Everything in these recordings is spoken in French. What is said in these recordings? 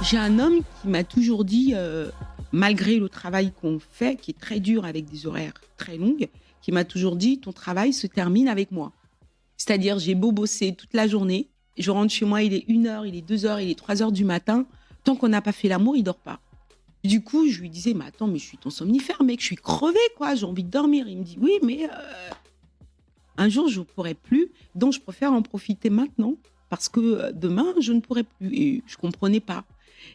J'ai un homme qui m'a toujours dit, malgré le travail qu'on fait, qui est très dur avec des horaires très longues, qui m'a toujours dit: «Ton travail se termine avec moi». C'est-à-dire, j'ai beau bosser toute la journée, je rentre chez moi, il est 1 heure, il est 2 heures, il est 3 heures du matin, tant qu'on n'a pas fait l'amour, il dort pas. Du coup, je lui disais: «Mais attends, mais je suis ton somnifère mec, je suis crevée quoi, j'ai envie de dormir». Il me dit: «Oui, mais un jour je pourrai plus, donc je préfère en profiter maintenant parce que, demain je ne pourrai plus». Et je comprenais pas.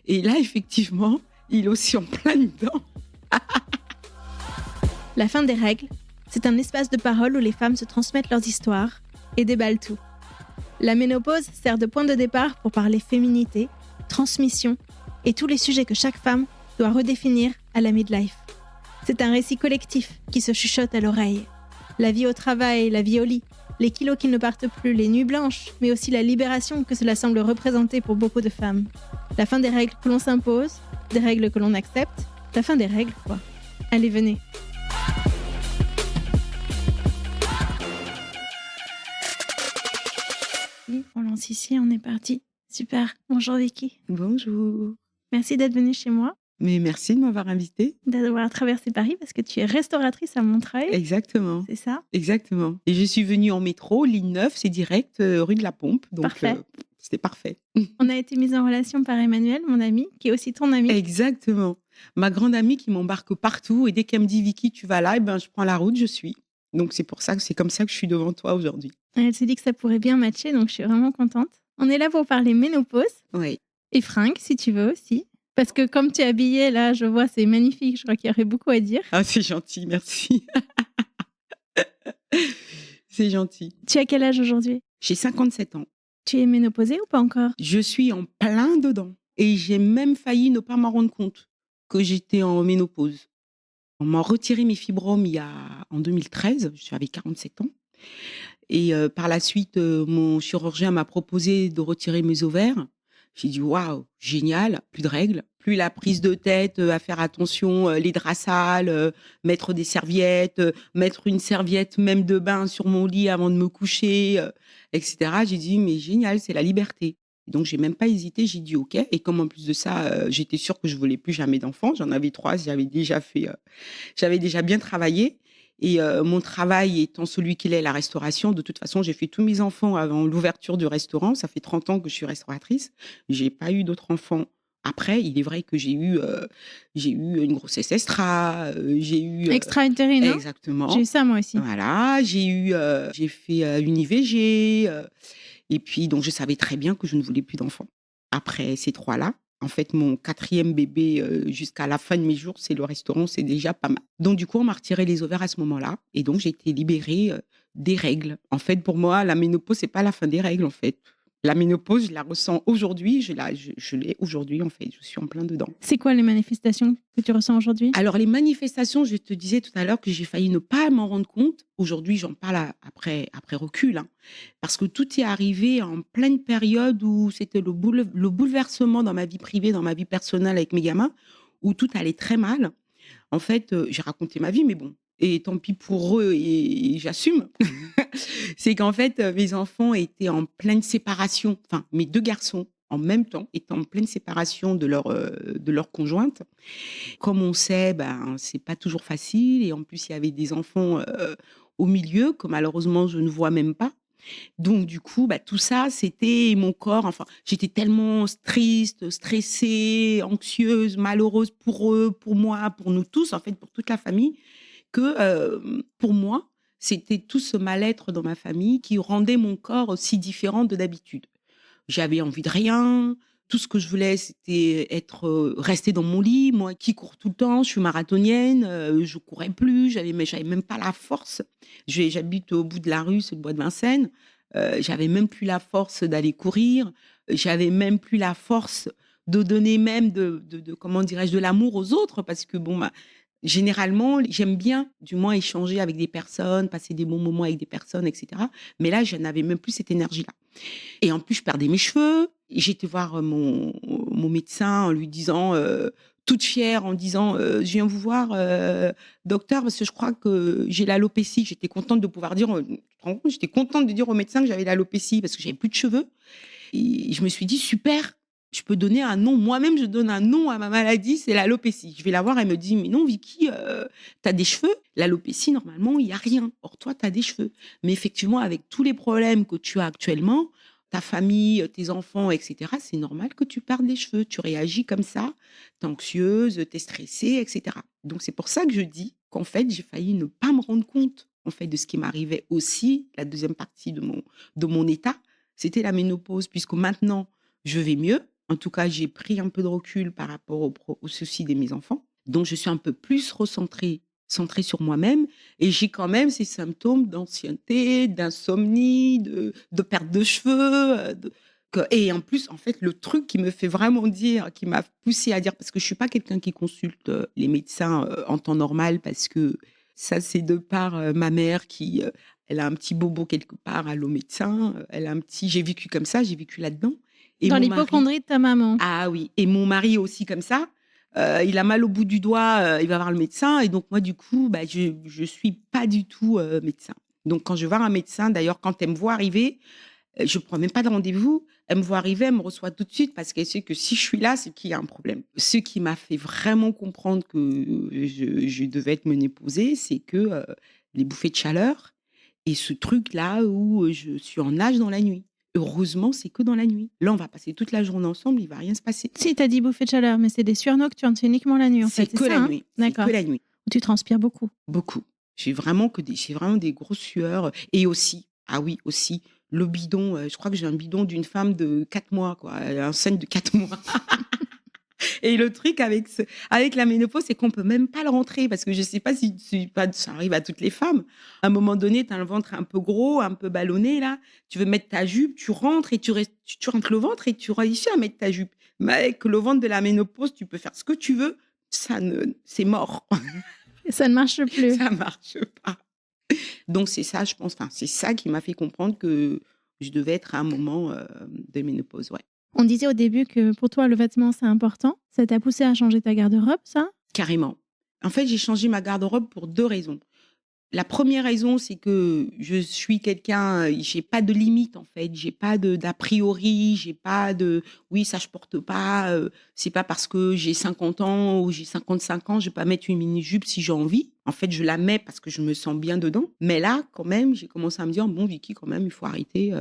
Et là, effectivement, il est aussi en plein dedans. La fin des règles, c'est un espace de parole où les femmes se transmettent leurs histoires et déballent tout. La ménopause sert de point de départ pour parler féminité, transmission et tous les sujets que chaque femme doit redéfinir à la midlife. C'est un récit collectif qui se chuchote à l'oreille. La vie au travail, la vie au lit, les kilos qui ne partent plus, les nuits blanches, mais aussi la libération que cela semble représenter pour beaucoup de femmes. La fin des règles que l'on s'impose, des règles que l'on accepte, la fin des règles quoi. Allez, venez. On lance ici, on est parti. Super. Bonjour Vicky. Bonjour. Merci d'être venue chez moi, Mais merci de m'avoir invitée. d'avoir traversé Paris parce que tu es restauratrice à Montreuil. Exactement, C'est ça? exactement. Et je suis venue en métro, ligne 9, c'est direct, rue de la Pompe. Donc, Parfait. c'était parfait. On a été mis en relation par Emmanuel, mon ami, qui est aussi ton ami. Exactement. Ma grande amie qui m'embarque partout et dès qu'elle me dit: «Vicky, tu vas là?» et ben, je prends la route, je suis. Donc c'est pour ça que c'est comme ça que je suis devant toi aujourd'hui. Elle s'est dit que ça pourrait bien matcher, donc je suis vraiment contente. On est là pour parler ménopause Oui. et fringues, si tu veux aussi. Parce que comme tu es habillée, là, je vois, c'est magnifique. Je crois qu'il y aurait beaucoup à dire. Ah, c'est gentil, merci. C'est gentil. Tu as quel âge aujourd'hui? J'ai 57 ans. Tu es ménopausée ou pas encore? Je suis en plein dedans et j'ai même failli ne pas m'en rendre compte que j'étais en ménopause. On m'a retiré mes fibromes en 2013, j'avais 47 ans et par la suite, mon chirurgien m'a proposé de retirer mes ovaires. J'ai dit: «Waouh, génial, plus de règles, plus la prise de tête, à faire attention, les draps sales, mettre des serviettes, mettre une serviette même de bain sur mon lit avant de me coucher, et cetera». J'ai dit: «Mais génial, c'est la liberté». Donc j'ai même pas hésité, j'ai dit: «OK». Et comme en plus de ça, j'étais sûre que je voulais plus jamais d'enfants, j'en avais 3, j'avais déjà bien travaillé. Et mon travail étant celui qu'il est, la restauration, de toute façon, j'ai fait tous mes enfants avant l'ouverture du restaurant. Ça fait 30 ans que je suis restauratrice. J'ai pas eu d'autres enfants après. Il est vrai que j'ai eu une grossesse extra, j'ai eu, Extra-utérine, non? exactement. J'ai eu ça moi aussi. Voilà, j'ai fait, une IVG, et puis donc je savais très bien que je ne voulais plus d'enfants. Après ces 3 là, en fait, mon 4e bébé, jusqu'à la fin de mes jours, c'est le restaurant, c'est déjà pas mal. Donc du coup, on m'a retiré les ovaires à ce moment-là et donc j'ai été libérée, des règles. En fait, pour moi, la ménopause, c'est pas la fin des règles, en fait. La ménopause, je la ressens aujourd'hui, je l'ai aujourd'hui, en fait, je suis en plein dedans. C'est quoi les manifestations que tu ressens aujourd'hui? Alors les manifestations, je te disais tout à l'heure que j'ai failli ne pas m'en rendre compte. Aujourd'hui, j'en parle après recul, hein, parce que tout est arrivé en pleine période où c'était le bouleversement dans ma vie privée, dans ma vie personnelle avec mes gamins, où tout allait très mal. En fait, j'ai raconté ma vie, mais bon, et tant pis pour eux et j'assume. C'est qu'en fait, mes enfants étaient en pleine séparation, enfin mes 2 garçons en même temps étaient en pleine séparation de leur conjointe. Comme on sait, ben, c'est pas toujours facile et en plus, il y avait des enfants, au milieu que malheureusement je ne vois même pas. Donc du coup, bah, tout ça, c'était mon corps, enfin, j'étais tellement triste, stressée, anxieuse, malheureuse pour eux, pour moi, pour nous tous, en fait, pour toute la famille, que, pour moi, c'était tout ce mal-être dans ma famille qui rendait mon corps si différent de d'habitude. J'avais envie de rien. Tout ce que je voulais, c'était rester dans mon lit. Moi qui cours tout le temps, je suis marathonienne, je courais plus, j'avais même pas la force. J'habite au bout de la rue, c'est le bois de Vincennes. J'avais même plus la force d'aller courir. J'avais même plus la force de donner même de comment dirais-je? De l'amour aux autres parce que bon, bah, généralement, j'aime bien, du moins, échanger avec des personnes, passer des bons moments avec des personnes et cetera. Mais là, je n'avais même plus cette énergie-là. Et en plus, je perdais mes cheveux. J'ai été voir mon médecin en lui disant, toute fière en disant je viens vous voir docteur parce que je crois que j'ai l'alopécie. J'étais contente de pouvoir dire, tu te rends compte, j'étais contente de dire au médecin que j'avais l'alopécie parce que j'avais plus de cheveux. Et je me suis dit super, je peux donner un nom. Moi-même, je donne un nom à ma maladie, c'est l'alopécie. Je vais la voir, elle me dit mais non Vicky, t'as des cheveux. L'alopécie normalement il y a rien. Or toi t'as des cheveux. Mais effectivement avec tous les problèmes que tu as actuellement, ta famille, tes enfants, etc., c'est normal que tu perdes les cheveux. Tu réagis comme ça, t'es anxieuse, t'es stressée, etc. Donc, c'est pour ça que je dis qu'en fait, j'ai failli ne pas me rendre compte en fait, de ce qui m'arrivait aussi. La deuxième partie de mon état, c'était la ménopause, puisque maintenant, je vais mieux. En tout cas, j'ai pris un peu de recul par rapport aux soucis de mes enfants. Donc, je suis un peu plus centrée sur moi-même. Et j'ai quand même ces symptômes d'ancienneté, d'insomnie, de perte de cheveux. Et en plus, en fait, le truc qui me fait vraiment dire, qui m'a poussée à dire, parce que je suis pas quelqu'un qui consulte les médecins en temps normal, parce que ça, c'est de par ma mère qui, elle a un petit bobo quelque part, elle au médecin, elle a un petit, j'ai vécu comme ça, j'ai vécu là-dedans. Et Dans mon mari, l'hypocondrie de ta maman. ah oui, et mon mari aussi comme ça. Il a mal au bout du doigt, il va voir le médecin. Et donc, moi, du coup, bah, je suis pas du tout médecin. Donc, quand je vais voir un médecin, d'ailleurs, quand elle me voit arriver, je prends même pas de rendez-vous. Elle me voit arriver, elle me reçoit tout de suite parce qu'elle sait que si je suis là, c'est qu'il y a un problème. Ce qui m'a fait vraiment comprendre que je devais être ménopausée, c'est que les bouffées de chaleur et ce truc-là où je suis en nage dans la nuit. Heureusement, c'est que dans la nuit. Là, on va passer toute la journée ensemble, il va rien se passer. Si, t'as dit bouffée de chaleur, mais c'est des sueurs nocturnes, c'est uniquement la nuit en C'est fait. que C'est la ça, hein? nuit. C'est D'accord. que la nuit. Tu transpires beaucoup. Beaucoup. J'ai vraiment des grosses sueurs. Et aussi, ah oui, aussi, le bidon. Je crois que j'ai un bidon d'une femme de 4 mois, quoi. Un sein de 4 mois. Et le truc avec la ménopause, c'est qu'on peut même pas le rentrer parce que je sais pas si ça arrive à toutes les femmes. À un moment donné, tu as le ventre un peu gros, un peu ballonné, là. Tu veux mettre ta jupe, tu rentres et tu rentres le ventre et tu réussis à mettre ta jupe. Mais avec le ventre de la ménopause, tu peux faire ce que tu veux. C'est mort. Et ça ne marche plus. Ça marche pas. Donc c'est ça, je pense, enfin, c'est ça qui m'a fait comprendre que je devais être à un moment de ménopause, ouais. On disait au début que pour toi, le vêtement, c'est important. Ça t'a poussé à changer ta garde-robe, ça? Carrément. En fait, j'ai changé ma garde-robe pour 2 raisons. La première raison, c'est que je suis quelqu'un, j'ai pas de limite en fait, j'ai pas d'a priori, j'ai pas de oui, ça je porte pas, c'est pas parce que j'ai 50 ans ou j'ai 55 ans, je vais pas mettre une mini-jupe si j'ai envie. En fait, je la mets parce que je me sens bien dedans. Mais là, quand même, j'ai commencé à me dire: «Bon Vicky, quand même, il faut arrêter,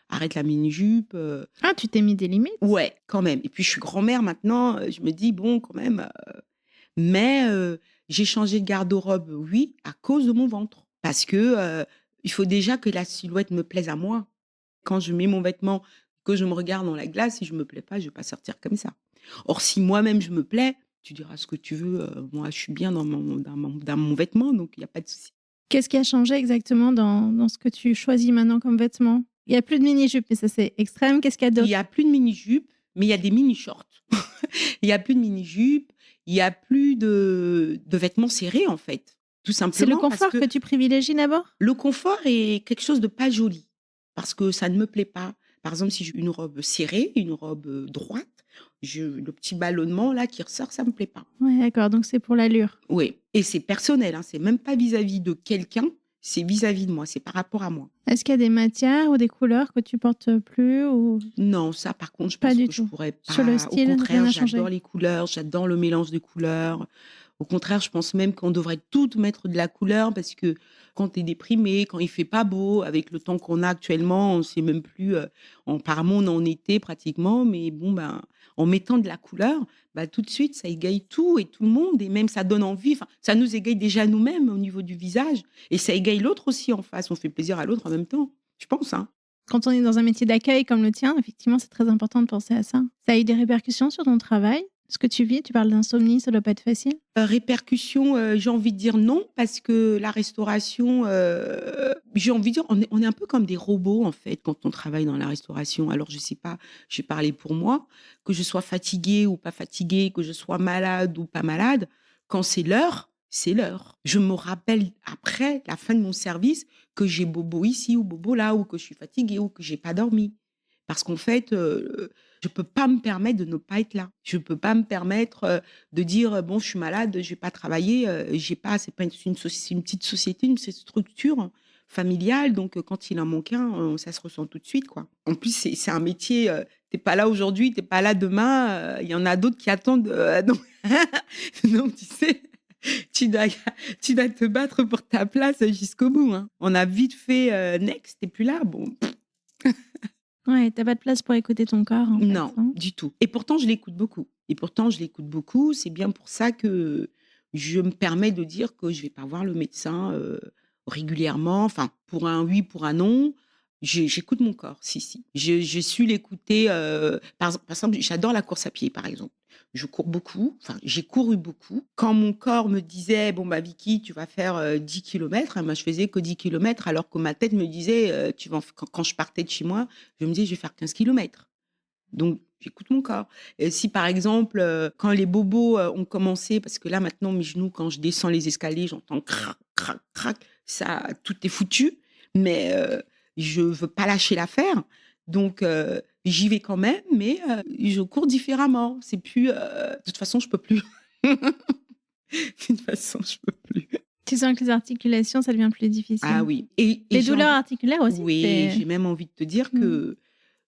arrête la mini-jupe». Ah, tu t'es mis des limites? Ouais, quand même. Et puis je suis grand-mère maintenant, je me dis: «Bon quand même». Mais j'ai changé de garde-robe, oui, à cause de mon ventre. Parce que, il faut déjà que la silhouette me plaise à moi. Quand je mets mon vêtement, que je me regarde dans la glace, si je me plais pas, je vais pas sortir comme ça. Or si moi-même je me plais, tu diras ce que tu veux, moi je suis bien dans mon vêtement, donc il y a pas de souci. Qu'est-ce qui a changé exactement dans ce que tu choisis maintenant comme vêtement? Il y a plus de mini-jupe, mais ça, c'est extrême. Qu'est-ce qu'il y a Il d'autre? y a plus de mini-jupe, mais il y a des mini-shorts. Il y a plus de mini-jupe, il y a plus de vêtements serrés, en fait. Tout C'est le simplement parce confort que tu privilégies d'abord? le confort est quelque chose de pas joli, parce que ça ne me plaît pas. Par exemple, si j'ai une robe serrée, une robe, droite, le petit ballonnement là qui ressort, ça me plaît pas. Ouais, d'accord, donc c'est pour l'allure. Oui, et c'est personnel, hein, c'est même pas vis-à-vis de quelqu'un, c'est vis-à-vis de moi, c'est par rapport à moi. Est-ce qu'il y a des matières ou des couleurs que tu portes plus ou Non, ça par contre, je pas pense du que je tout? pourrais Sur le pas. Au style, rien contraire, n'a j'adore changé? les couleurs, j'adore le mélange de couleurs. Au contraire, je pense même qu'on devrait toutes mettre de la couleur parce que quand tu es déprimé, quand il fait pas beau, avec le temps qu'on a actuellement, on sait même plus, apparemment on est en été pratiquement, mais bon, ben, en mettant de la couleur, bah, tout de suite ça égaye tout et tout le monde et même ça donne envie, enfin, ça nous égaye déjà nous-mêmes au niveau du visage et ça égaye l'autre aussi en face. On fait plaisir à l'autre en même temps, je pense, hein. Quand on est dans un métier d'accueil comme le tien, effectivement, c'est très important de penser à ça. Ça a eu des répercussions sur ton travail? Ce que tu vis, tu parles d'insomnie, ça doit pas être facile? Répercussions, j'ai envie de dire non, parce que la restauration, j'ai envie de dire, on est un peu comme des robots, en fait, quand on travaille dans la restauration. Alors je sais pas, je vais parler pour moi, que je sois fatiguée ou pas fatiguée, que je sois malade ou pas malade, quand c'est l'heure, c'est l'heure. Je me rappelle après la fin de mon service que j'ai bobo ici ou bobo là, ou que je suis fatiguée ou que j'ai pas dormi. Parce qu'en fait, je peux pas me permettre de ne pas être là. Je peux pas me permettre, de dire: «Bon, je suis malade, je vais pas travailler», j'ai pas c'est pas c'est une petite société, une petite structure familiale, donc quand il en manque un, ça se ressent tout de suite, quoi. En plus, c'est un métier, tu pas là aujourd'hui, t'es pas là demain, il y en a d'autres qui attendent, donc donc tu sais, tu dois tu dois te battre pour ta place jusqu'au bout, hein. On a vite fait, next, tu plus là, bon. Ouais, tu pas de place pour écouter ton corps, en fait, Non, hein. du tout. Et pourtant, je l'écoute beaucoup. Et pourtant, je l'écoute beaucoup. C'est bien pour ça que je me permets de dire que je vais pas voir le médecin, régulièrement. Enfin, pour un oui, pour un non, j'écoute mon corps. Si, si. Je su l'écouter, par exemple, j'adore la course à pied, par exemple. Je cours beaucoup, enfin, j'ai couru beaucoup. Quand mon corps me disait: «Bon, bah, Vicky, tu vas faire, 10 kilomètres», moi, je faisais que 10 kilomètres, alors que ma tête me disait, «Tu vas en f» quand je partais de chez moi, je me disais: «Je vais faire 15 kilomètres». Donc j'écoute mon corps. Et si par exemple, quand les bobos, ont commencé parce que là maintenant mes genoux quand je descends les escaliers, j'entends crac, crac, crac, ça tout est foutu, mais je veux pas lâcher l'affaire. Donc j'y vais quand même, mais je cours différemment. C'est plus, de toute façon je peux plus. De toute façon je peux plus. Tu sens que les articulations, ça devient plus Ah difficile. oui et Les j'ai douleurs envie articulaires aussi, oui, c'est j'ai même envie de te dire mmh. que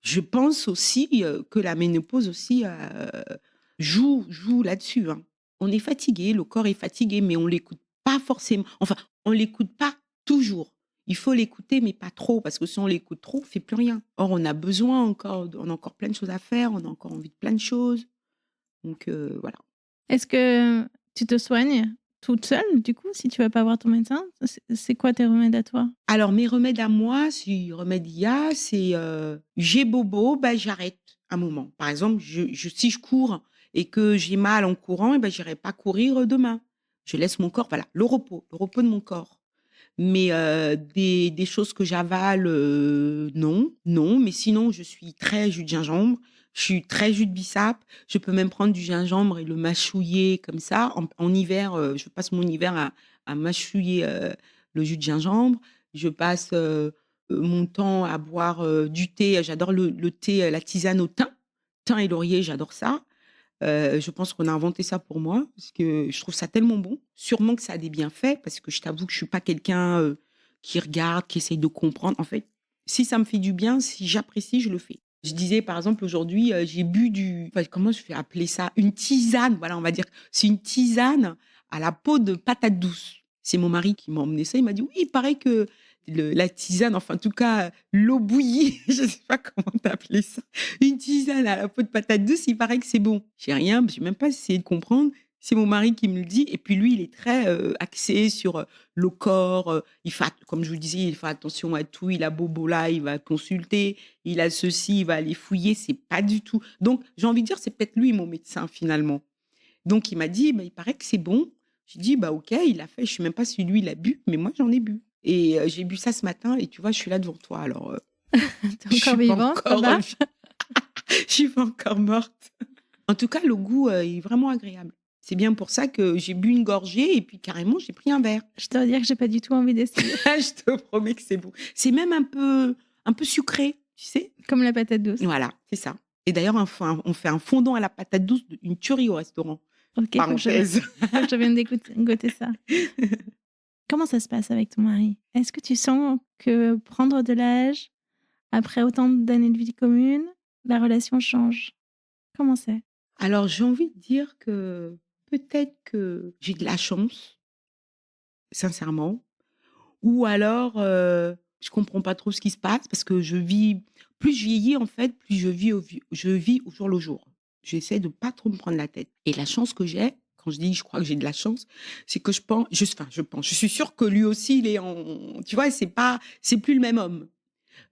je pense aussi, que la ménopause aussi, joue là-dessus, hein. On est fatigué, le corps est fatigué, mais on l'écoute pas forcément. Enfin, on l'écoute pas toujours. Il faut l'écouter, mais pas trop, parce que si on l'écoute trop, on fait plus rien. Or, on a besoin encore on a encore plein de choses à faire, on a encore envie de plein de choses. Donc voilà. Est-ce que tu te soignes toute seule, du coup, si tu vas pas voir ton médecin? C'est quoi tes remèdes à toi? Alors mes remèdes à moi, si remède il y a, c'est, j'ai bobo, bah, j'arrête un moment. Par exemple, si je cours et que j'ai mal en courant et ben j'irai pas courir, demain. Je laisse mon corps voilà, le repos de mon corps. Mais, des choses que j'avale, non, non, mais sinon je suis très jus de gingembre, je suis très jus de bissap. Je peux même prendre du gingembre et le mâchouiller comme ça. En hiver, je passe mon hiver à mâchouiller, le jus de gingembre. Je passe, mon temps à boire, du thé. J'adore le thé, la tisane au thym. Thym et laurier, j'adore ça. Je pense qu'on a inventé ça pour moi, parce que je trouve ça tellement bon. Sûrement que ça a des bienfaits, parce que je t'avoue que je suis pas quelqu'un, qui regarde, qui essaye de comprendre. En fait, si ça me fait du bien, si j'apprécie, je le fais. Je disais, par exemple, aujourd'hui, j'ai bu comment je vais appeler ça? Une tisane, voilà, on va dire. C'est une tisane à la peau de patate douce. C'est mon mari qui m'a emmené ça. Il m'a dit: «Oui, il paraît que la tisane, enfin, en tout cas, l'eau bouillie», je sais pas comment t'appeler ça. Une tisane à la peau de patate douce, il paraît que c'est bon. J'ai même pas essayé de comprendre. C'est mon mari qui me le dit et puis lui, il est très, axé sur, le corps, comme je vous le disais, il fait attention à tout. Il a bobo là, il va consulter. Il a ceci, il va aller fouiller. C'est pas du tout donc j'ai envie de dire, c'est peut-être lui mon médecin finalement. Donc il m'a dit: «Bah, il paraît que c'est bon». J'ai dit: «Bah, OK». Il l'a fait. Je sais même pas si lui il a bu, mais moi j'en ai bu et j'ai bu ça ce matin et tu vois, je suis là devant toi alors, Tu je encore suis pas vivant, ça encore va? je suis pas encore morte. En tout cas, le goût, est vraiment agréable. C'est bien pour ça que j'ai bu une gorgée et puis carrément, j'ai pris un verre. Je dois dire que j'ai pas du tout envie d'essayer. Je te promets que c'est bon. C'est même un peu sucré, tu sais? Comme la patate douce. Voilà, c'est ça. Et d'ailleurs, on fait un fondant à la patate douce, une tuerie au restaurant. OK, Parenthèse. faut que je vienne goûter ça. Comment ça se passe avec ton mari? Est-ce que tu sens que prendre de l'âge, après autant d'années de vie commune, la relation change? Comment c'est? Alors, j'ai envie de dire que peut-être que j'ai de la chance, sincèrement. Ou alors, je comprends pas trop ce qui se passe parce que plus je vieillis en fait, plus je vis au jour le jour. J'essaie de pas trop me prendre la tête et la chance que j'ai, quand je dis: «Je crois que j'ai de la chance», c'est que je suis sûre que lui aussi il est en tu vois? C'est plus le même homme.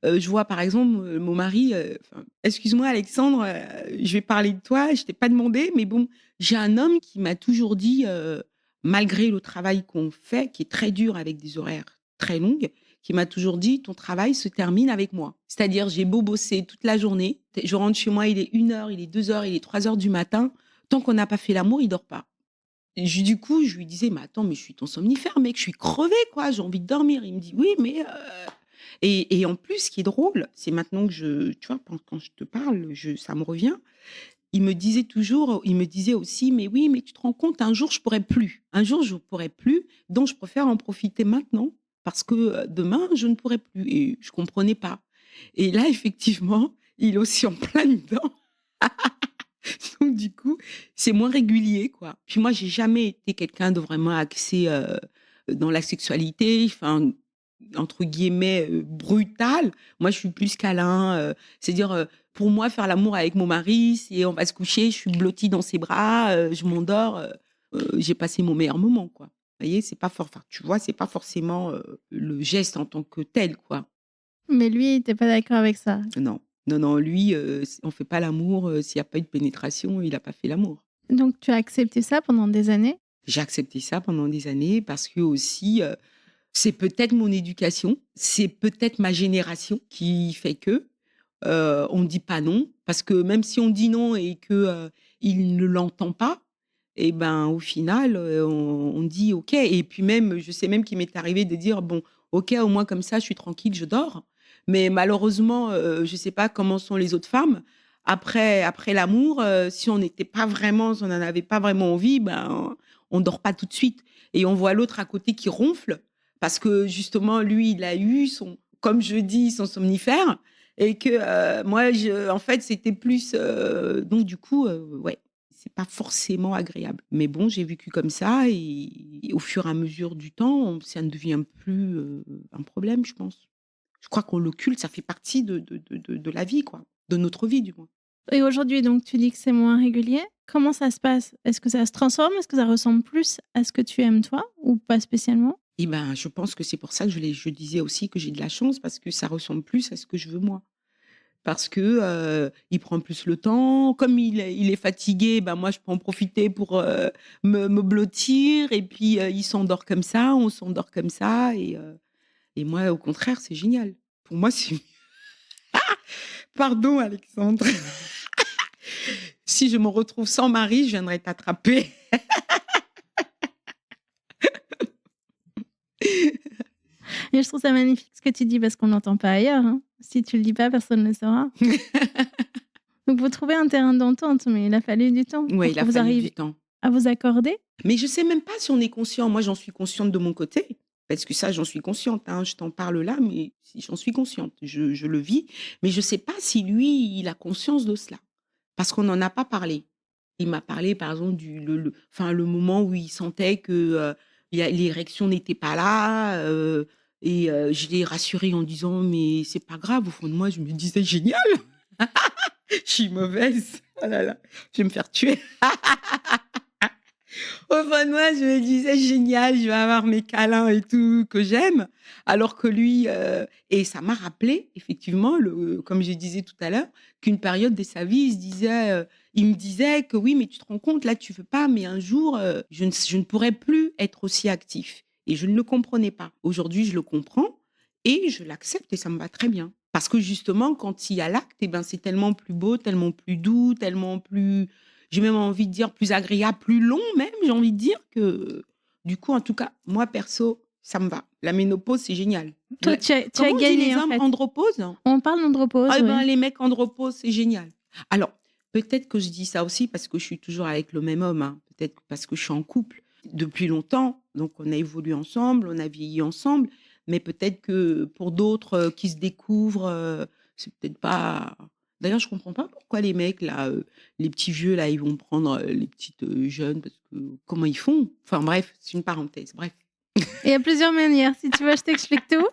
Je vois par exemple, mon mari, enfin: «Excuse-moi Alexandre, je vais parler de toi, je t'ai pas demandé, mais bon, j'ai un homme qui m'a toujours dit, malgré le travail qu'on fait, qui est très dur avec des horaires très longues, qui m'a toujours dit: «Ton travail se termine avec moi». C'est-à-dire j'ai beau bosser toute la journée, je rentre chez moi, il est 1 heure, il est 2 heures, il est 3 heures du matin, tant qu'on n'a pas fait l'amour, il dort pas. Et du coup, je lui disais: «Mais attends, mais je suis ton somnifère mec, je suis crevée quoi, j'ai envie de dormir». Il me dit: «Oui, mais». Et en plus, ce qui est drôle, c'est maintenant que tu vois, quand je te parle, ça me revient. Il me disait aussi, mais oui, mais tu te rends compte, un jour, je pourrais plus. Un jour, je pourrais plus. Donc, je préfère en profiter maintenant parce que demain, je ne pourrai plus. Et je comprenais pas. Et là, effectivement, il est aussi en plein dedans. Donc, du coup, c'est moins régulier, quoi. Puis moi, j'ai jamais été quelqu'un de vraiment axé dans la sexualité, enfin, entre guillemets, brutal. Moi, je suis plus câlin. C'est-à-dire, pour moi, faire l'amour avec mon mari, si on va se coucher, je suis blottie dans ses bras, je m'endors, j'ai passé mon meilleur moment, quoi. Vous voyez, c'est pas enfin, tu vois, c'est pas forcément le geste en tant que tel, quoi. Mais lui, il était pas d'accord avec ça. Non, non, non, lui, on fait pas l'amour s'il y a pas eu de pénétration, il a pas fait l'amour. Donc, tu as accepté ça pendant des années? J'ai accepté ça pendant des années parce que aussi, c'est peut-être mon éducation, c'est peut-être ma génération qui fait que on dit pas non. Parce que même si on dit non et que il ne l'entend pas, et ben au final, on dit OK. Et puis même, je sais même qu'il m'est arrivé de dire bon, OK, au moins comme ça, je suis tranquille, je dors. Mais malheureusement, je sais pas comment sont les autres femmes. Après l'amour, si on n'en avait pas vraiment envie, ben on dort pas tout de suite. Et on voit l'autre à côté qui ronfle parce que justement lui, il a eu son, comme je dis, son somnifère. Et que moi, en fait, c'était plus. Donc, du coup, ouais, c'est pas forcément agréable. Mais bon, j'ai vécu comme ça et au fur et à mesure du temps, ça ne devient plus un problème, je pense. Je crois qu'on l'occulte, ça fait partie de la vie, quoi. De notre vie, du moins. Et aujourd'hui, donc, tu dis que c'est moins régulier. Comment ça se passe? Est-ce que ça se transforme? Est-ce que ça ressemble plus à ce que tu aimes toi ou pas spécialement? Et ben, je pense que c'est pour ça que je disais aussi que j'ai de la chance parce que ça ressemble plus à ce que je veux moi. Parce que il prend plus le temps. Comme il est fatigué, ben moi je peux en profiter pour me blottir. Et puis il s'endort comme ça, on s'endort comme ça. Et moi, au contraire, c'est génial. Pour moi, c'est. Pardon, Alexandre. Si je me retrouve sans mari, je viendrai t'attraper. Et je trouve ça magnifique ce que tu dis parce qu'on l'entend pas ailleurs, hein. Si tu le dis pas, personne ne le saura. Donc vous trouvez un terrain d'entente, mais il a fallu du temps Oui, pour il que a vous fallu du arriviez temps. à vous accorder. Mais je sais même pas si on est conscient. Moi, j'en suis consciente de mon côté. Parce que ça, j'en suis consciente. Hein. Je t'en parle là, mais j'en suis consciente. Je le vis. Mais je sais pas si lui, il a conscience de cela. Parce qu'on n'en a pas parlé. Il m'a parlé, par exemple, enfin, le moment où il sentait que l'érection n'était pas là. Et je l'ai rassuré en disant, mais c'est pas grave. Au fond de moi, je me disais, génial. Je suis mauvaise. Oh là là, je vais me faire tuer. Au fond de moi, je me disais, génial, je vais avoir mes câlins et tout que j'aime. Alors que lui, et ça m'a rappelé, effectivement, comme je disais tout à l'heure, qu'une période de sa vie, il me disait que oui, mais tu te rends compte, là, tu veux pas, mais un jour, je ne pourrai plus être aussi actif. Et je ne le comprenais pas. Aujourd'hui, je le comprends et je l'accepte et ça me va très bien. Parce que justement, quand il y a l'acte, eh ben, c'est tellement plus beau, tellement plus doux, tellement plus, j'ai même envie de dire plus agréable, plus long même, j'ai envie de dire que, du coup, en tout cas, moi perso, ça me va. La ménopause, c'est génial. Toi, tu as Comment on dit gagné les en hommes fait. andropause? On parle d'andropause, Ah oui. ben, les mecs andropause, c'est génial. Alors, peut-être que je dis ça aussi parce que je suis toujours avec le même homme, hein. Peut-être parce que je suis en couple depuis longtemps, donc on a évolué ensemble, on a vieilli ensemble, mais peut-être que pour d'autres qui se découvrent, c'est peut-être pas. D'ailleurs, je comprends pas pourquoi les mecs là, les petits vieux là, ils vont prendre les petites jeunes parce que comment ils font. Enfin bref, c'est une parenthèse. Bref. Et il y a plusieurs manières. Si tu veux, je t'explique tout.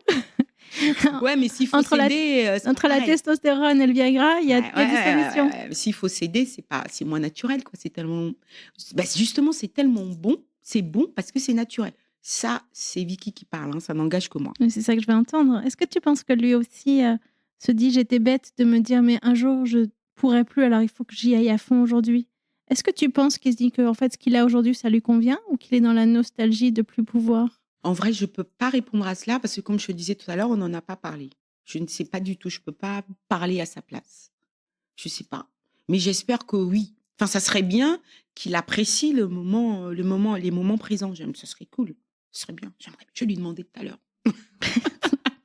Ouais, mais s'il faut Entre céder, c'est Entre pas la pareil. testostérone et le Viagra, il y a des solutions. Ouais. S'il faut céder, c'est moins naturel, quoi. C'est tellement, bah, justement, c'est tellement bon. C'est bon parce que c'est naturel. Ça, c'est Vicky qui parle, hein, ça n'engage que moi. Mais c'est ça que je vais entendre. Est-ce que tu penses que lui aussi se dit j'étais bête de me dire mais un jour je pourrai plus alors il faut que j'y aille à fond aujourd'hui? Est-ce que tu penses qu'il se dit que en fait ce qu'il a aujourd'hui ça lui convient ou qu'il est dans la nostalgie de plus pouvoir? En vrai, je peux pas répondre à cela parce que comme je te disais tout à l'heure, on n'en a pas parlé. Je ne sais pas du tout. Je peux pas parler à sa place. Je sais pas. Mais j'espère que oui. Enfin, ça serait bien qu'il apprécie les moments présents. Ça serait cool. Ce serait bien. J'aimerais. Je vais lui demander tout à l'heure.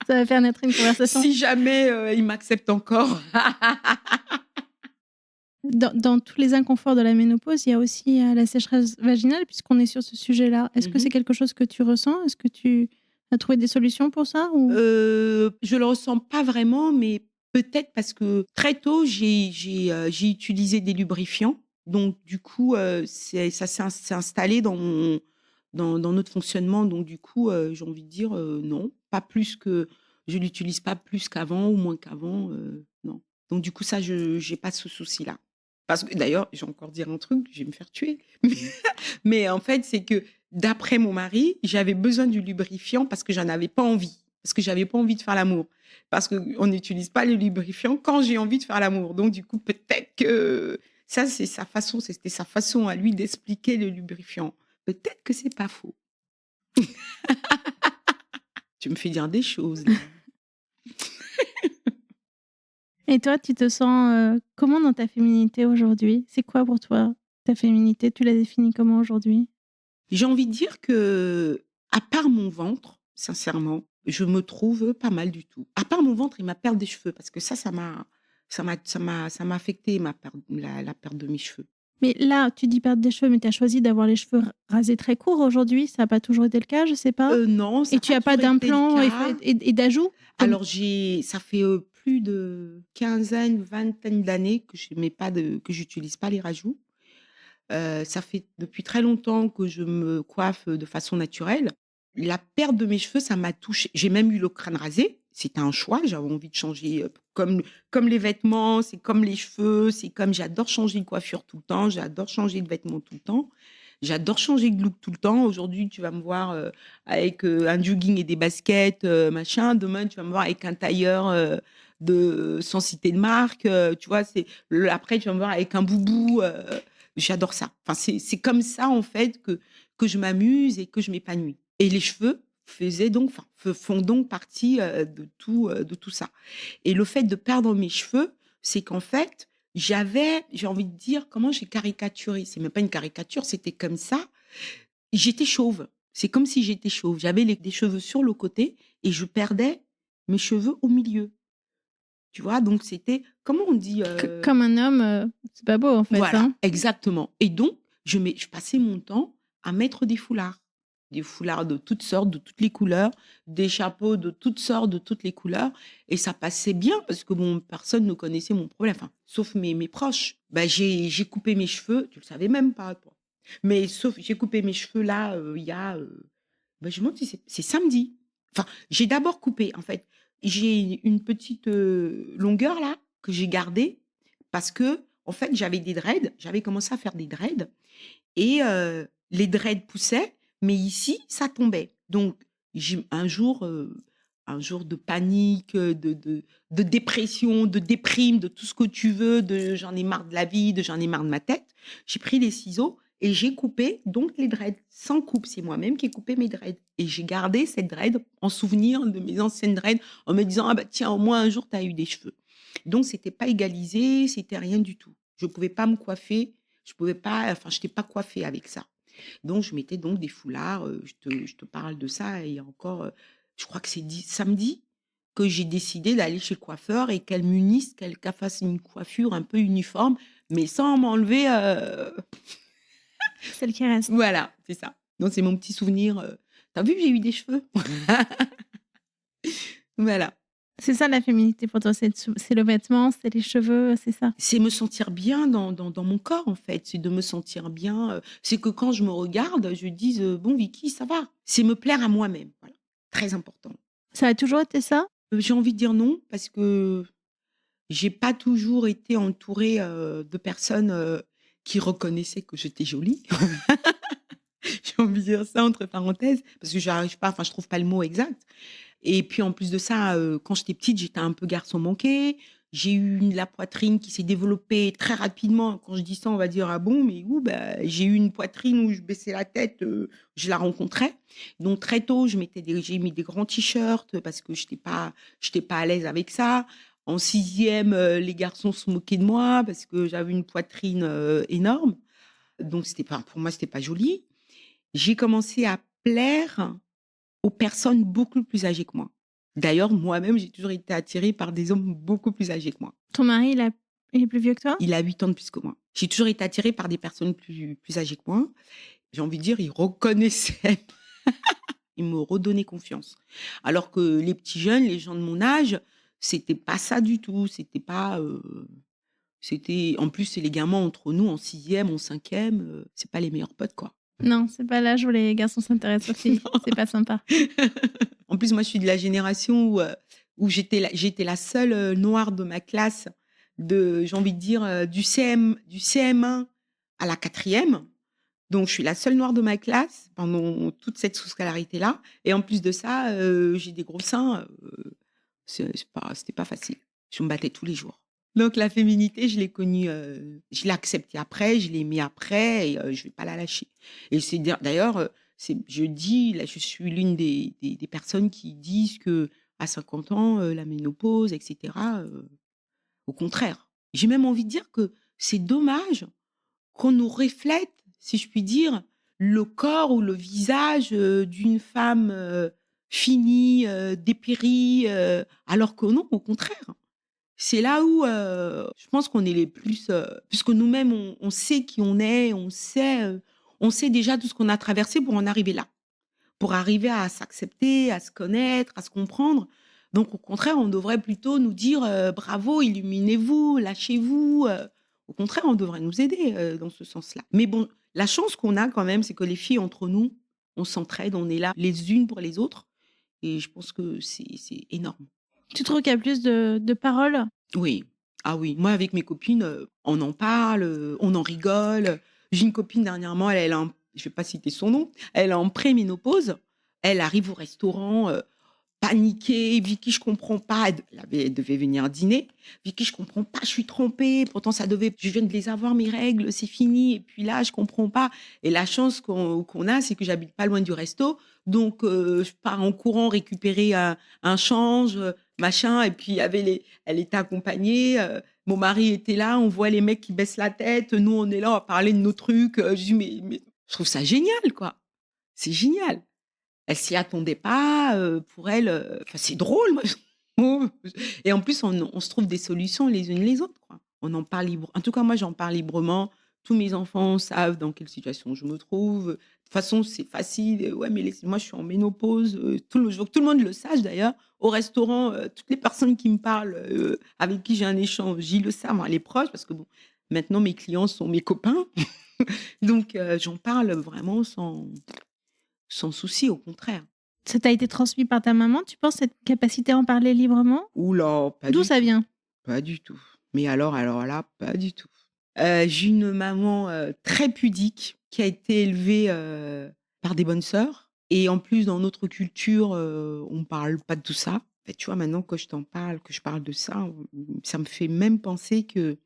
Ça va faire naître une conversation. Si jamais, il m'accepte encore. Dans tous les inconforts de la ménopause, il y a aussi, la sécheresse vaginale puisqu'on est sur ce sujet-là. Est-ce que Mmh. c'est quelque chose que tu ressens? Est-ce que tu as trouvé des solutions pour ça ou? Je le ressens pas vraiment, mais peut-être parce que très tôt, j'ai utilisé des lubrifiants. Donc du coup, c'est installé dans notre fonctionnement. Donc du coup, j'ai envie de dire, non, pas plus que je l'utilise pas plus qu'avant ou moins qu'avant, non. Donc du coup, ça, je j'ai pas ce souci-là. Parce que d'ailleurs, je vais encore dire un truc, je vais me faire tuer. Mais en fait, c'est que d'après mon mari, j'avais besoin du lubrifiant parce que j'en avais pas envie. Parce que j'avais pas envie de faire l'amour. Parce qu'on n'utilise pas le lubrifiant quand j'ai envie de faire l'amour. Donc, du coup, peut-être que ça, c'était sa façon à lui d'expliquer le lubrifiant. Peut-être que c'est pas faux. Tu me fais dire des choses, là. Et toi, tu te sens, comment dans ta féminité aujourd'hui? C'est quoi pour toi ta féminité? Tu la définis comment aujourd'hui? J'ai envie de dire que, à part mon ventre, sincèrement, je me trouve pas mal du tout. À part mon ventre et ma perte des cheveux, parce que ça m'a affecté la perte de mes cheveux. Mais là, tu dis perdre des cheveux, mais tu as choisi d'avoir les cheveux rasés très courts aujourd'hui, ça a pas toujours été le cas, je sais pas? Non, ça Et n'a tu pas as pas toujours été le d'implant cas. et d'ajouts? Comme Alors ça fait, plus de quinzaine, vingtaine d'années que j'utilise pas les rajouts. Ça fait depuis très longtemps que je me coiffe de façon naturelle. La perte de mes cheveux, ça m'a touchée. J'ai même eu le crâne rasé. C'était un choix, j'avais envie de changer, comme les vêtements, c'est comme les cheveux, c'est comme j'adore changer de coiffure tout le temps, j'adore changer de vêtements tout le temps, j'adore changer de look tout le temps. Aujourd'hui, tu vas me voir, avec, un jogging et des baskets, machin. Demain, tu vas me voir avec un tailleur, sans citer de marque, tu vois? Après, tu vas me voir avec un boubou, j'adore ça. Enfin, c'est comme ça, en fait, que je m'amuse et que je m'épanouis. Et les cheveux font donc partie, de tout ça. Et le fait de perdre mes cheveux, c'est qu'en fait, j'ai envie de dire, comment j'ai caricaturé? C'est même pas une caricature, c'était comme ça. J'étais chauve. C'est comme si j'étais chauve. J'avais des cheveux sur le côté et je perdais mes cheveux au milieu. Tu vois? Donc c'était, comment on dit, comme un homme, c'est pas beau en fait, voilà, hein? exactement. Et donc, je passais mon temps à mettre des foulards. Des foulards de toutes sortes, de toutes les couleurs, des chapeaux de toutes sortes, de toutes les couleurs. Et ça passait bien parce que bon, personne ne connaissait mon problème, enfin, sauf mes proches. Bah, j'ai coupé mes cheveux, tu le savais même pas, toi. Mais sauf, j'ai coupé mes cheveux là, il y a, bah, je me demande si c'est samedi. Enfin, j'ai d'abord coupé, en fait. J'ai une petite, longueur là que j'ai gardée parce que en fait, j'avais des dreads, j'avais commencé à faire des dreads et les dreads poussaient, mais ici, ça tombait. Donc j'ai un jour de panique, de dépression, de déprime, de tout ce que tu veux, de j'en ai marre de la vie, de j'en ai marre de ma tête. J'ai pris les ciseaux et j'ai coupé donc les dreads, sans coupe. C'est moi-même qui ai coupé mes dreads et j'ai gardé cette dread en souvenir de mes anciennes dreads en me disant: «Ah bah tiens, au moins un jour, tu as eu des cheveux». Donc c'était pas égalisé, c'était rien du tout. Je pouvais pas me coiffer, je pouvais pas, enfin, j'étais pas coiffée avec ça. Donc je mettais donc des foulards, je te parle de ça il y a encore, je crois que c'est samedi que j'ai décidé d'aller chez le coiffeur et qu'elle fasse une coiffure un peu uniforme, mais sans m'enlever, Celle qui reste. voilà, c'est ça. Donc c'est mon petit souvenir, «Tu as vu, j'ai eu des cheveux?» Voilà. C'est ça la féminité pour toi, c'est le vêtement, c'est les cheveux, c'est ça? C'est me sentir bien dans mon corps, en fait. C'est de me sentir bien, c'est que quand je me regarde, je dise, «Bon Vicky, ça va». C'est me plaire à moi-même, voilà, très important. Ça a toujours été ça? J'ai envie de dire non parce que j'ai pas toujours été entourée, de personnes, qui reconnaissaient que j'étais jolie. J'ai envie de dire ça entre parenthèses parce que j'arrive pas, enfin, je trouve pas le mot exact. Et puis en plus de ça, quand j'étais petite, j'étais un peu garçon manqué. J'ai eu la poitrine qui s'est développée très rapidement. Quand je dis ça, on va dire: «Ah bon, mais où?» Bah, j'ai eu une poitrine où je baissais la tête, je la rencontrais. Donc très tôt, j'ai mis des grands t-shirts parce que j'étais pas à l'aise avec ça. En sixième, les garçons se moquaient de moi parce que j'avais une poitrine, énorme. Donc pour moi, c'était pas joli. J'ai commencé à plaire aux personnes beaucoup plus âgées que moi. D'ailleurs, moi-même, j'ai toujours été attirée par des hommes beaucoup plus âgés que moi. Ton mari, il est plus vieux que toi? Il a 8 ans de plus que moi. J'ai toujours été attirée par des personnes plus âgées que moi. J'ai envie de dire, il reconnaissait, il me redonnait confiance. Alors que les petits jeunes, les gens de mon âge, c'était pas ça du tout. C'était pas, c'était en plus, c'est les gamins entre nous en sixième, en cinquième, c'est pas les meilleurs potes, quoi. Non, c'est pas l'âge où les garçons s'intéressent aux filles. C'est pas sympa. En plus, moi, je suis de la génération où j'étais la seule, noire de ma classe j'ai envie de dire, du CM1 à la quatrième. Donc je suis la seule noire de ma classe pendant toute cette scolarité-là et en plus de ça, j'ai des gros seins, c'était pas facile. Je me battais tous les jours. Donc la féminité, je l'ai connue, je l'ai acceptée après, je l'ai aimée après et je vais pas la lâcher et c'est d'ailleurs, je dis là, je suis l'une des personnes qui disent qu'à 50 ans, la ménopause et cetera, au contraire. J'ai même envie de dire que c'est dommage qu'on nous reflète, si je puis dire, le corps ou le visage, d'une femme, finie, dépérie, alors que non, au contraire. C'est là où, je pense qu'on est les plus, puisque nous-mêmes on sait qui on est, on sait déjà tout ce qu'on a traversé pour en arriver là. Pour arriver à s'accepter, à se connaître, à se comprendre. Donc au contraire, on devrait plutôt nous dire, «Bravo, illuminez-vous, lâchez-vous», au contraire, on devrait nous aider, dans ce sens-là. Mais bon, la chance qu'on a quand même, c'est que les filles entre nous, on s'entraide, on est là les unes pour les autres et je pense que c'est énorme. Tu trouves qu'il y a plus de paroles? Oui. Ah oui, moi avec mes copines, on en parle, on en rigole. J'ai une copine dernièrement, elle a je vais pas citer son nom, elle est en préménopause. Elle arrive au restaurant, paniquée: «Vicky, je comprends pas». Elle devait venir dîner. «Vicky, je comprends pas, je suis trompée, pourtant je viens de les avoir mes règles, c'est fini et puis là, je comprends pas» et la chance qu'on a, c'est que j'habite pas loin du resto, donc je pars en courant récupérer un change, machin et puis il y avait elle était accompagnée, mon mari était là, on voit les mecs qui baissent la tête, nous on est là, à parler de nos trucs, je dis: «Mais» je trouve ça génial, quoi. C'est génial. Elle s'y attendait pas, pour elle, enfin c'est drôle, moi je trouve et en plus on se trouve des solutions les unes les autres, quoi. On en parle en tout cas moi j'en parle librement. Tous mes enfants savent dans quelle situation je me trouve. De toute façon c'est facile, «Ouais mais moi je suis en ménopause», je veux que tout le monde le sache d'ailleurs. Au restaurant, toutes les personnes qui me parlent, avec qui j'ai un échange, ils le savent, hein, les proches parce que bon, maintenant mes clients sont mes copains. Donc j'en parle vraiment sans souci, au contraire. Ça t'a été transmis par ta maman, tu penses, cette capacité à en parler librement? Ouh là, pas D'où du ça tout, vient? pas du tout. Mais alors là, pas du tout. J'ai une maman, très pudique qui a été élevée, par des bonnes sœurs et en plus dans notre culture, on parle pas de tout ça. Et tu vois, maintenant que je t'en parle, que je parle de ça, ça me fait même penser que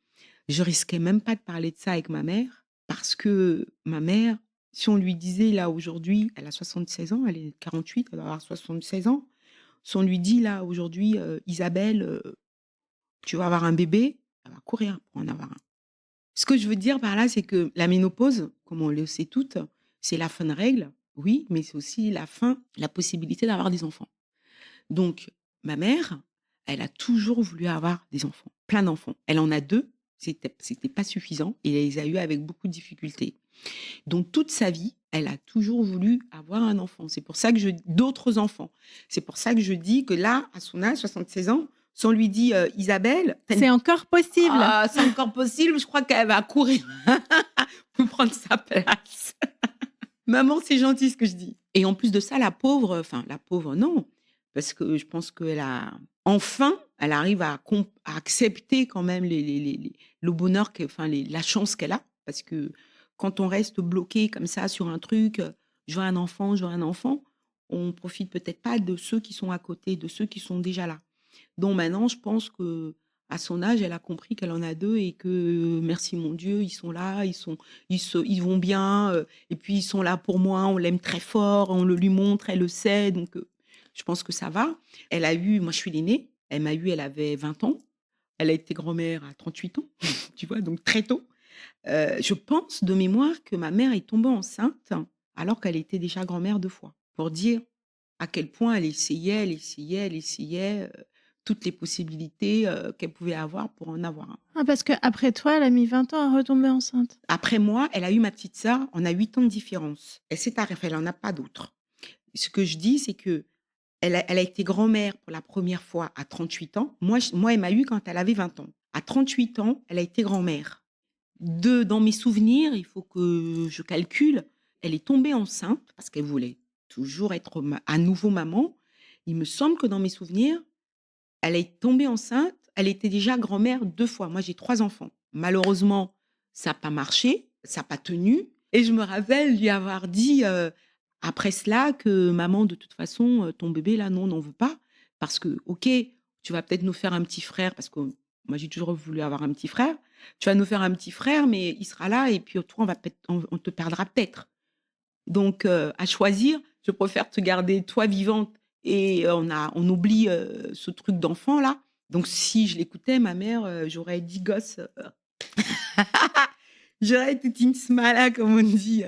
je risquais même pas de parler de ça avec ma mère parce que ma mère, si on lui disait là aujourd'hui, elle a 76 ans, elle est 48, elle va avoir 76 ans. Si on lui dit là aujourd'hui, «Isabelle, tu vas avoir un bébé», elle va courir pour en avoir un. Ce que je veux dire par là, c'est que la ménopause, comme on le sait toutes, c'est la fin de règles, oui, mais c'est aussi la possibilité d'avoir des enfants. Donc ma mère, elle a toujours voulu avoir des enfants, plein d'enfants. Elle en a 2, c'était pas suffisant et elle les a eus avec beaucoup de difficultés. Donc toute sa vie, elle a toujours voulu avoir un enfant. C'est pour ça que d'autres enfants. C'est pour ça que je dis que là, à son âge, 76 ans, si on lui dit, «Isabelle, tu C'est encore possible. ah, c'est encore possible, je crois qu'elle va courir pour prendre sa place. Maman, c'est gentil ce que je dis et en plus de ça, la pauvre non, parce que je pense qu'elle a enfin, elle arrive à accepter quand même le bonheur la chance qu'elle a. Parce que quand on reste bloqué comme ça sur un truc, «Je veux un enfant, je veux un enfant», on profite peut-être pas de ceux qui sont à côté, de ceux qui sont déjà là. Donc maintenant, je pense que à son âge, elle a compris qu'elle en a 2 et que, merci mon Dieu, ils sont là, ils vont bien, et puis ils sont là pour moi, on l'aime très fort, on le lui montre, elle le sait, donc je pense que ça va. Moi je suis l'aînée, elle m'a eu, elle avait 20 ans. Elle a été grand-mère à 38 ans, tu vois? Donc très tôt. Je pense de mémoire que ma mère est tombée enceinte alors qu'elle était déjà grand-mère 2 fois, pour dire à quel point elle essayait, toutes les possibilités, qu'elle pouvait avoir pour en avoir un. Ah, parce qu'après toi, elle a mis 20 ans à retomber enceinte. Après moi, elle a eu ma petite sœur, on a 8 ans de différence. Elle en a pas d'autres. Ce que je dis, c'est qu'elle a été grand-mère pour la première fois à 38 ans. Moi, elle m'a eu quand elle avait 20 ans. À 38 ans, elle a été grand-mère. Dans mes souvenirs, il faut que je calcule, elle est tombée enceinte parce qu'elle voulait toujours être à nouveau maman. Il me semble que dans mes souvenirs, elle est tombée enceinte, elle était déjà grand-mère 2 fois. Moi, j'ai 3 enfants. Malheureusement, ça a pas marché, ça a pas tenu et je me rappelle lui avoir dit, après cela que: «Maman, de toute façon, ton bébé là, non, on n'en veut pas parce que OK, tu vas peut-être nous faire un petit frère» parce que moi, j'ai toujours voulu avoir un petit frère. «Tu vas nous faire un petit frère, mais il sera là et puis toi, on te perdra peut-être. Donc à choisir, je préfère te garder toi vivante et on oublie, ce truc d'enfant là. Donc si je l'écoutais ma mère, j'aurais 10 gosses, j'aurais toute une smala comme on dit,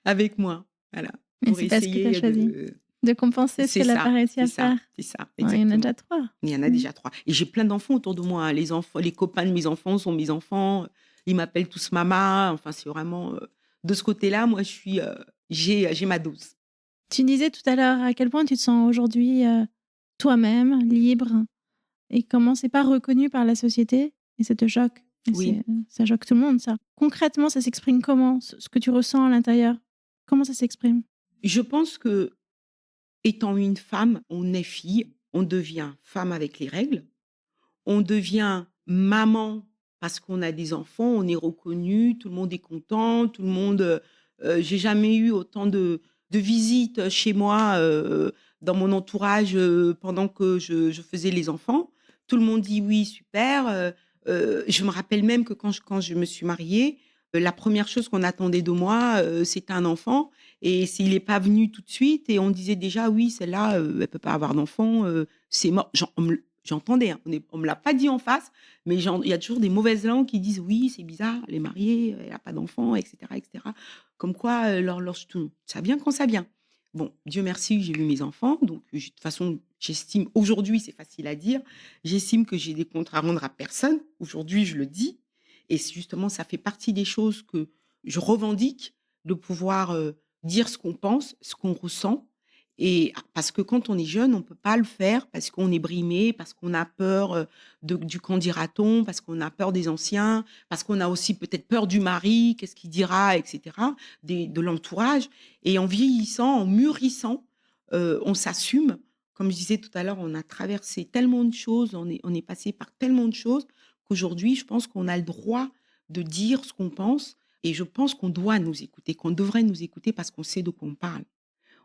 avec moi. Voilà, Mais pour c'est parce que tu as essayer choisi de de compenser ce c'est qu'elle a pas ça, réussi c'est à ça, faire. c'est ça, Ouais, il y en a exactement. déjà 3. Il y en a Mmh. déjà 3 et j'ai plein d'enfants autour de moi, hein. Les copains de mes enfants sont mes enfants, ils m'appellent tous mama, enfin c'est vraiment, de ce côté-là, moi je suis, j'ai ma dose. Tu disais tout à l'heure à quel point tu te sens aujourd'hui, toi-même, libre et comment c'est pas reconnu par la société et ça te choque et Oui. ça choque tout le monde ça. Concrètement, ça s'exprime comment ce que tu ressens à l'intérieur? Comment ça s'exprime? Je pense que étant une femme, on est fille, on devient femme avec les règles, on devient maman parce qu'on a des enfants, on est reconnu, tout le monde est content, tout le monde, j'ai jamais eu autant de visites chez moi, dans mon entourage, pendant que je faisais les enfants. Tout le monde dit: «Oui, super», je me rappelle même que quand je me suis mariée, la première chose qu'on attendait de moi, c'était un enfant et s'il est pas venu tout de suite et on disait déjà: «Oui, celle-là, elle peut pas avoir d'enfant, c'est mort». J'entendais, hein, on me l'a pas dit en face, mais il y a toujours des mauvaises langues qui disent: «Oui, c'est bizarre, elle est mariée, elle a pas d'enfant» et cetera. Comme quoi, tout ça vient quand ça vient. Bon, Dieu merci, j'ai eu mes enfants, donc de toute façon, j'estime aujourd'hui, c'est facile à dire, j'estime que j'ai des comptes à rendre à personne. Aujourd'hui, je le dis et justement, ça fait partie des choses que je revendique, de pouvoir, dire ce qu'on pense, ce qu'on ressent et parce que quand on est jeune, on peut pas le faire parce qu'on est brimé, parce qu'on a peur, du «qu'en dira-t-on», parce qu'on a peur des anciens, parce qu'on a aussi peut-être peur du mari, qu'est-ce qu'il dira et cetera, de l'entourage et en vieillissant, en mûrissant, on s'assume. Comme je disais tout à l'heure, on a traversé tellement de choses, on est passé par tellement de choses qu'aujourd'hui, je pense qu'on a le droit de dire ce qu'on pense et je pense qu'on doit nous écouter, qu'on devrait nous écouter parce qu'on sait de quoi on parle.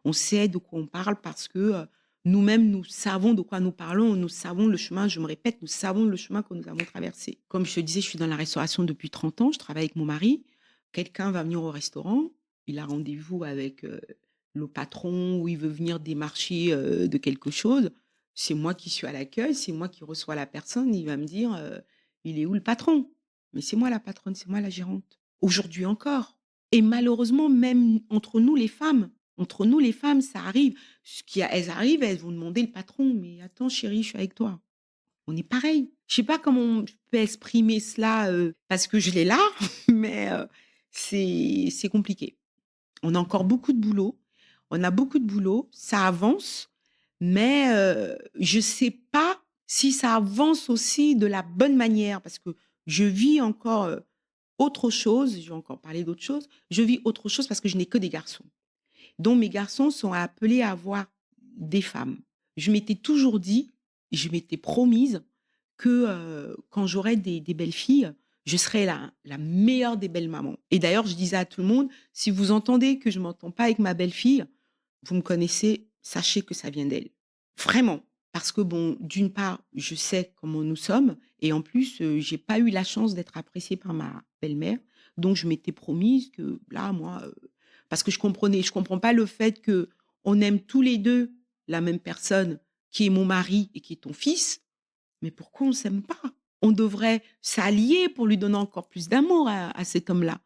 On sait de quoi on parle parce que, nous-mêmes, nous savons de quoi nous parlons, nous savons le chemin, je me répète, nous savons le chemin que nous avons traversé. Comme je te disais, je suis dans la restauration depuis 30 ans, je travaille avec mon mari. Quelqu'un va venir au restaurant, il a rendez-vous avec, le patron ou il veut venir démarcher, de quelque chose. C'est moi qui suis à l'accueil, c'est moi qui reçois la personne, il va me dire, «Il est où le patron?» Mais c'est moi la patronne, c'est moi la gérante. Aujourd'hui encore et malheureusement, même entre nous les femmes, ça arrive. Elles arrivent, elles vont demander le patron: «Mais attends chérie, je suis avec toi». On est pareil. Je sais pas comment je peux exprimer cela, parce que je l'ai là, mais c'est compliqué. On a encore beaucoup de boulot. On a beaucoup de boulot, ça avance, mais je sais pas si ça avance aussi de la bonne manière parce que je vis encore, autre chose, je vais encore parler d'autre chose. Je vis autre chose parce que je n'ai que des garçons. Donc mes garçons sont appelés à avoir des femmes. Je m'étais toujours dit, je m'étais promise que, quand j'aurai des belles filles, je serai la meilleure des belles mamans et d'ailleurs, je disais à tout le monde: «Si vous entendez que je m'entends pas avec ma belle-fille, vous me connaissez, sachez que ça vient d'elle». Vraiment, parce que bon, d'une part, je sais comment nous sommes et en plus, j'ai pas eu la chance d'être appréciée par ma belle-mère. Donc je m'étais promise que là, moi, parce que je comprends pas le fait que on aime tous les 2 la même personne qui est mon mari et qui est ton fils, mais pourquoi on s'aime pas? On devrait s'allier pour lui donner encore plus d'amour à cet homme-là.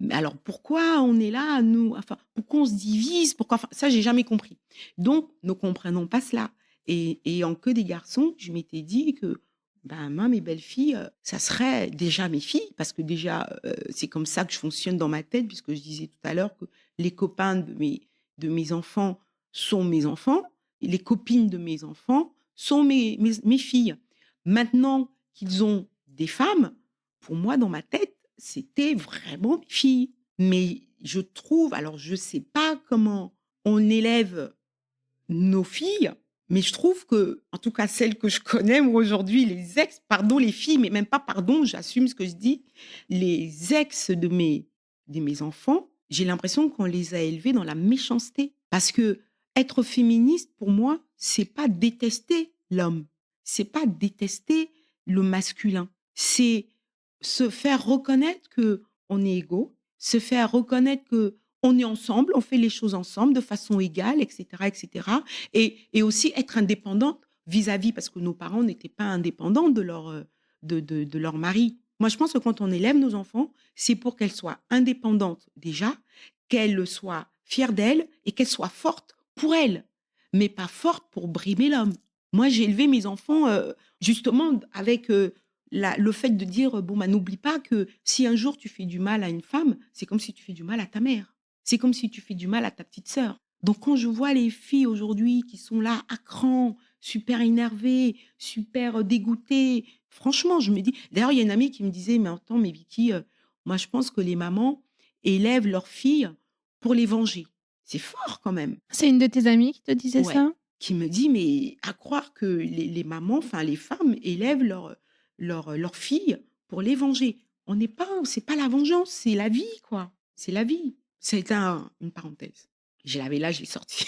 Mais alors pourquoi on est là, nous enfin, pourquoi on se divise? Pourquoi enfin, ça j'ai jamais compris. Donc ne comprenons pas cela et ayant que des garçons, je m'étais dit que, ben, moi mes belles-filles, ça serait déjà mes filles parce que déjà, c'est comme ça que je fonctionne dans ma tête puisque je disais tout à l'heure que les copains de mes enfants sont mes enfants et les copines de mes enfants sont mes filles. Maintenant qu'ils ont des femmes, pour moi dans ma tête, c'était vraiment mes filles. Mais je trouve alors je sais pas comment on élève nos filles, mais je trouve que, en tout cas celles que je connais moi aujourd'hui, les ex, pardon les filles, mais même pas pardon, j'assume ce que je dis, les ex de mes enfants, j'ai l'impression qu'on les a élevées dans la méchanceté. Parce que être féministe pour moi, c'est pas détester l'homme, c'est pas détester le masculin, c'est se faire reconnaître que on est égaux, se faire reconnaître que on est ensemble, on fait les choses ensemble de façon égale, et cetera, et cetera. Et aussi être indépendante vis-à-vis parce que nos parents n'étaient pas indépendants de leur, de leur mari. Moi, je pense que quand on élève nos enfants, c'est pour qu'elles soient indépendantes déjà, qu'elles soient fières d'elles et qu'elles soient fortes pour elles, mais pas fortes pour brimer l'homme. Moi, j'ai élevé mes enfants, justement avec, le fait de dire, bon, bah, n'oublie pas que si un jour tu fais du mal à une femme, c'est comme si tu fais du mal à ta mère. C'est comme si tu fais du mal à ta petite sœur. Donc quand je vois les filles aujourd'hui qui sont là à cran, super énervées, super dégoûtées, franchement, je me dis d'ailleurs, il y a une amie qui me disait: «Mais attends, mais Vicky, moi je pense que les mamans élèvent leurs filles pour les venger». C'est fort quand même. C'est une de tes amies qui te disait Ouais, ça? qui me dit: «Mais à croire que les mamans, enfin les femmes élèvent leurs filles pour les venger». On n'est pas c'est pas la vengeance, c'est la vie quoi, c'est la vie. C'était une parenthèse. Je l'avais là, je l'ai sorti.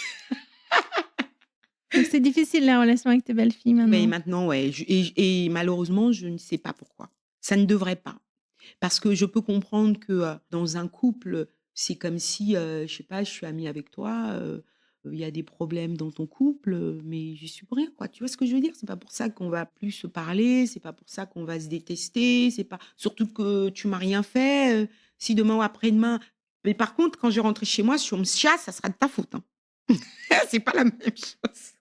Donc c'est difficile la relation avec tes belles-filles Mais maintenant? maintenant, ouais, et malheureusement, je ne sais pas pourquoi. Ça ne devrait pas. Parce que je peux comprendre que, dans un couple, c'est comme si, je sais pas, je suis amie avec toi, il y a des problèmes dans ton couple, mais j'y suis pour rien, quoi. Tu vois ce que je veux dire? C'est pas pour ça qu'on va plus se parler, c'est pas pour ça qu'on va se détester, c'est pas surtout que tu m'as rien fait, si demain ou après-demain mais par contre, quand je rentrais chez moi, si on me chasse, ça sera de ta faute, hein. C'est pas la même chose.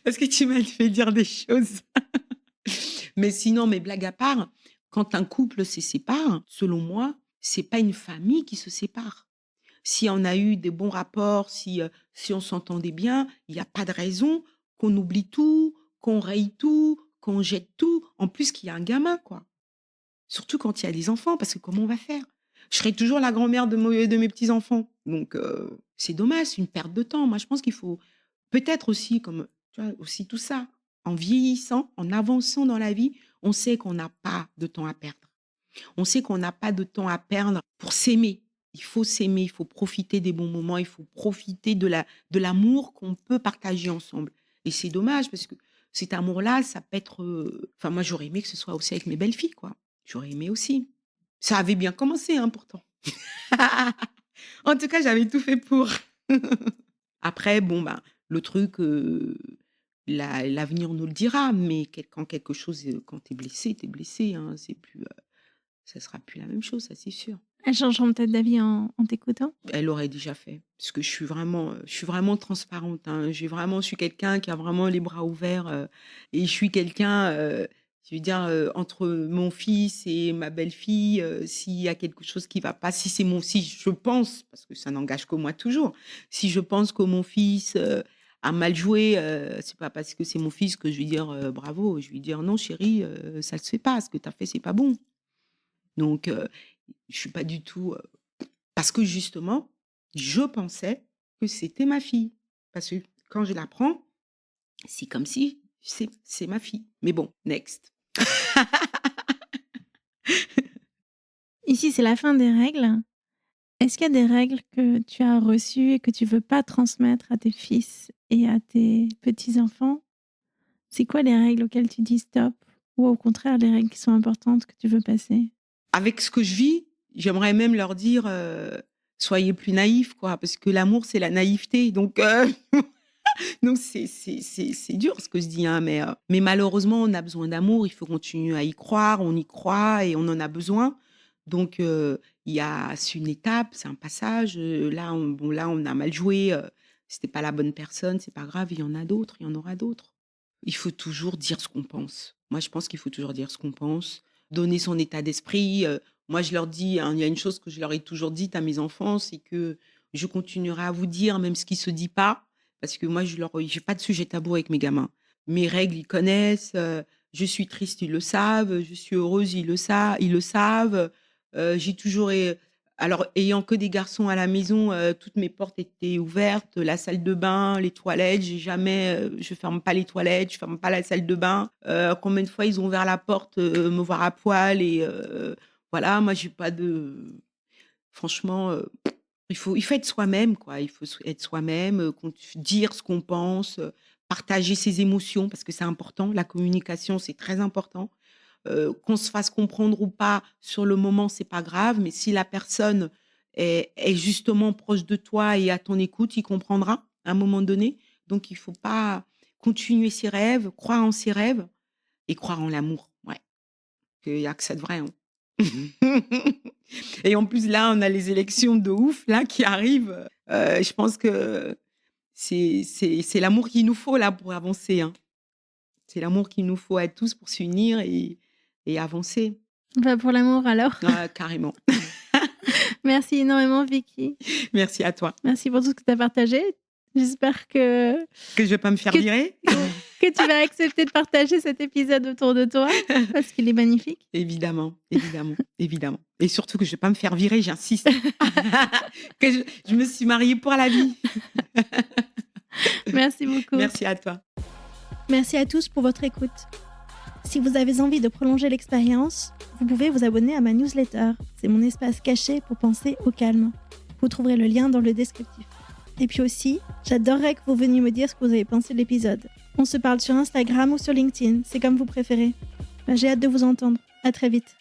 Parce que tu m'as fait dire des choses. Mais sinon, mes blagues à part, quand un couple se sépare, selon moi, c'est pas une famille qui se sépare. Si on a eu des bons rapports, si on s'entendait bien, il y a pas de raison qu'on oublie tout, qu'on raye tout, qu'on jette tout. En plus qu'il y a un gamin, quoi. Surtout quand il y a des enfants, parce que comment on va faire? Je serai toujours la grand-mère de mes petits-enfants. Donc, c'est dommage, c'est une perte de temps. Moi, je pense qu'il faut peut-être aussi, comme tu vois, aussi tout ça, en vieillissant, en avançant dans la vie, on sait qu'on n'a pas de temps à perdre. On sait qu'on n'a pas de temps à perdre pour s'aimer. Il faut s'aimer, il faut profiter des bons moments, il faut profiter de l'amour qu'on peut partager ensemble. Et c'est dommage parce que cet amour-là, ça peut être, enfin moi j'aurais aimé que ce soit aussi avec mes belles-filles, quoi. J'aurais aimé aussi. Ça avait bien commencé, hein, pourtant. En tout cas, j'avais tout fait pour. Après, bon, ben, le truc, l'avenir nous le dira, mais quand quelque chose, quand tu es blessé, hein, c'est plus, ça sera plus la même chose, ça c'est sûr. Elles changeront peut-être d'avis en t'écoutant? Elle l'aurait déjà fait, parce que je suis vraiment transparente, hein. Je suis quelqu'un qui a vraiment les bras ouverts, et je suis quelqu'un, je veux dire, entre mon fils et ma belle-fille, s'il y a quelque chose qui va pas, si je pense, parce que ça n'engage que moi toujours, si je pense que mon fils, a mal joué, c'est pas parce que c'est mon fils que je vais dire, «Bravo», je vais lui dire: «Non chérie, ça se fait pas, ce que tu as fait, c'est pas bon». Donc je suis pas du tout, parce que justement, je pensais que c'était ma fille. Parce que quand je la prends, c'est comme si c'est ma fille. Mais bon, next. Ici, c'est la fin des règles. Est-ce qu'il y a des règles que tu as reçues et que tu veux pas transmettre à tes fils et à tes petits-enfants? C'est quoi les règles auxquelles tu dis stop? Ou au contraire, les règles qui sont importantes que tu veux passer? Avec ce que je vis, j'aimerais même leur dire, soyez plus naïfs, quoi, parce que l'amour, c'est la naïveté. Donc, donc c'est dur ce que je dis, hein, mais malheureusement, on a besoin d'amour. Il faut continuer à y croire. On y croit et on en a besoin. Donc, c'est une étape, c'est un passage. Là, on a mal joué. C'était pas la bonne personne, c'est pas grave. Il y en a d'autres, il y en aura d'autres. Il faut toujours dire ce qu'on pense. Moi, je pense qu'il faut toujours dire ce qu'on pense, donner son état d'esprit. Moi, je leur dis, hein, il y a une chose que je leur ai toujours dite à mes enfants, c'est que je continuerai à vous dire même ce qui se dit pas, parce que moi, j'ai pas de sujet tabou avec mes gamins. Mes règles, ils connaissent. Je suis triste, ils le savent. Je suis heureuse, ils le savent. J'ai toujours alors ayant que des garçons à la maison, toutes mes portes étaient ouvertes, la salle de bain, les toilettes, je ferme pas les toilettes, je ferme pas la salle de bain. Combien de fois ils ont ouvert la porte, me voir à poil et voilà, moi j'ai pas de franchement, il faut être soi-même, quoi. Il faut être soi-même, dire ce qu'on pense, partager ses émotions parce que c'est important. La communication, c'est très important. Qu'on se fasse comprendre ou pas sur le moment, c'est pas grave, mais si la personne est justement proche de toi et à ton écoute, il comprendra à un moment donné. Donc il faut pas continuer ses rêves, croire en ses rêves et croire en l'amour. Ouais, il y a que ça de vrai, hein. Et en plus, là, on a les élections de ouf là qui arrivent. Je pense que c'est l'amour qu'il nous faut là pour avancer, hein. C'est l'amour qu'il nous faut à tous pour s'unir et avancer. Bah, pour l'amour alors. Ah, carrément. Merci énormément, Vicky. Merci à toi. Merci pour tout ce que tu as partagé. J'espère que je vais pas me faire virer. Que tu vas accepter de partager cet épisode autour de toi parce qu'il est magnifique. Évidemment, évidemment, évidemment. Et surtout que je vais pas me faire virer, j'insiste. Que je me suis mariée pour la vie. Merci beaucoup. Merci à toi. Merci à tous pour votre écoute. Si vous avez envie de prolonger l'expérience, vous pouvez vous abonner à ma newsletter. C'est mon espace caché pour penser au calme. Vous trouverez le lien dans le descriptif. Et puis aussi, j'adorerais que vous veniez me dire ce que vous avez pensé de l'épisode. On se parle sur Instagram ou sur LinkedIn, c'est comme vous préférez. J'ai hâte de vous entendre. À très vite.